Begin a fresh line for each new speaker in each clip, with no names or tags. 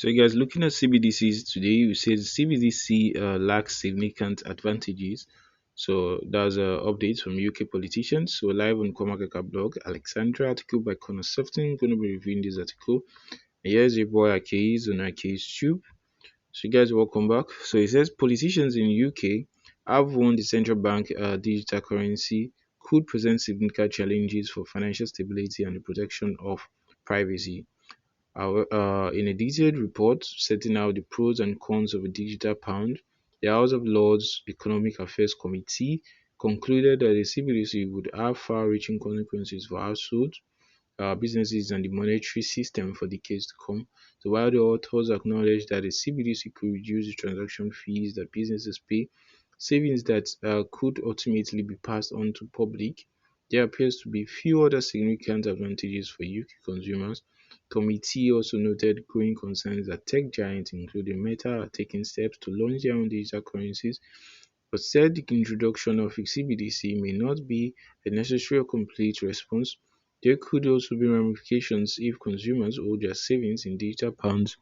So, you guys, looking at CBDCs today, we say the CBDC lacks significant advantages. So, that's an update from UK politicians. So, live on CoinMarketCap blog, Alexandria article by Connor Sefton. Going to be reviewing this article. And here's your boy Akahilz on Akahilz Tube. So, you guys, welcome back. So, it says politicians in UK have warned the central bank digital currency could present significant challenges for financial stability and the protection of privacy. In a detailed report setting out the pros and cons of a digital pound, the House of Lords Economic Affairs Committee concluded that the CBDC would have far-reaching consequences for households, businesses, and the monetary system for decades to come. So while the authors acknowledged that the CBDC could reduce the transaction fees that businesses pay, savings that could ultimately be passed on to public, there appears to be few other significant advantages for UK consumers. Committee also noted growing concerns that tech giants, including Meta, are taking steps to launch their own digital currencies, but said the introduction of a CBDC may not be a necessary or complete response. There could also be ramifications if consumers hold their savings in digital pounds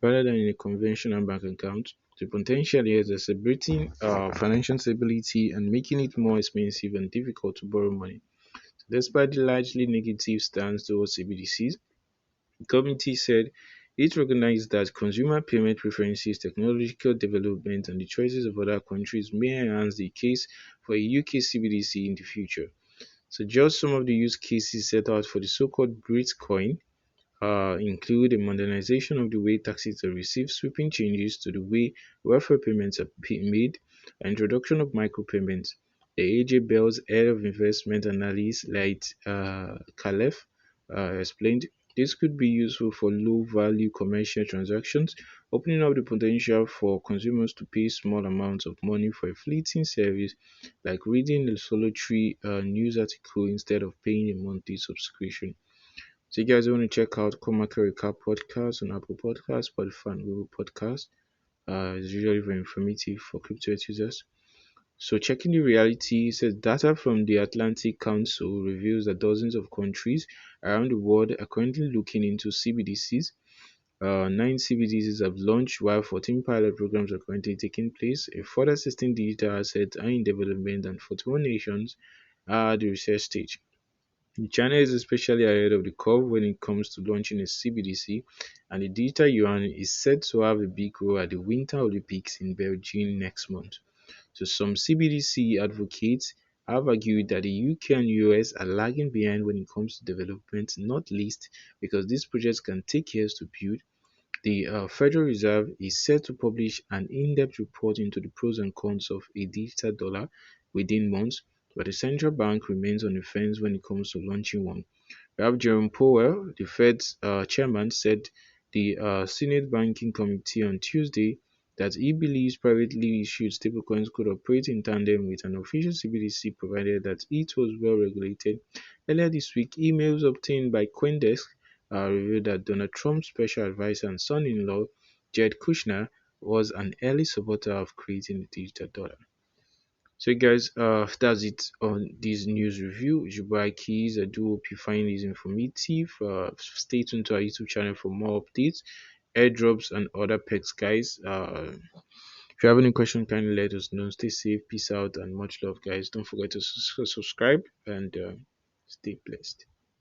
rather than in a conventional bank account. The potential here is exacerbating financial stability and making it more expensive and difficult to borrow money. Despite the largely negative stance towards CBDCs, the committee said it recognized that consumer payment preferences, technological development, and the choices of other countries may enhance the case for a UK CBDC in the future. So, just some of the use cases set out for the so-called Bitcoin include a modernization of the way taxes are received, sweeping changes to the way welfare payments are made, introduction of micropayments. The AJ Bell's head of investment analysis, like Calef, explained this could be useful for low value commercial transactions, opening up the potential for consumers to pay small amounts of money for a fleeting service like reading a solitary news article instead of paying a monthly subscription. So you guys want to check out CoinMarketCap Podcast on Apple Podcasts, Spotify, and Google Podcasts. It's usually very informative for crypto users. So checking the reality says data from the Atlantic Council reveals that dozens of countries around the world are currently looking into CBDCs. 9 CBDCs have launched while 14 pilot programs are currently taking place. A further 16 digital assets are in development and 41 nations are at the research stage. China is especially ahead of the curve when it comes to launching a CBDC, and the digital yuan is set to have a big role at the Winter Olympics in Beijing next month. So some CBDC advocates have argued that the UK and US are lagging behind when it comes to development, not least because these projects can take years to build. The Federal Reserve is set to publish an in-depth report into the pros and cons of a digital dollar within months, but the central bank remains on the fence when it comes to launching one. We have Jerome Powell, the Fed's chairman, said the Senate Banking Committee on Tuesday that he believes privately issued stablecoins could operate in tandem with an official CBDC provided that it was well regulated. Earlier this week, emails obtained by CoinDesk revealed that Donald Trump's special advisor and son-in-law, Jared Kushner, was an early supporter of creating the digital dollar. So guys, that's it on this news review. Jubai Keys, I do hope you find this informative. Stay tuned to our YouTube channel for more updates, airdrops, and other perks, guys. If you have any question, kindly let us know. Stay safe, peace out, and much love, guys. Don't forget to subscribe and stay blessed.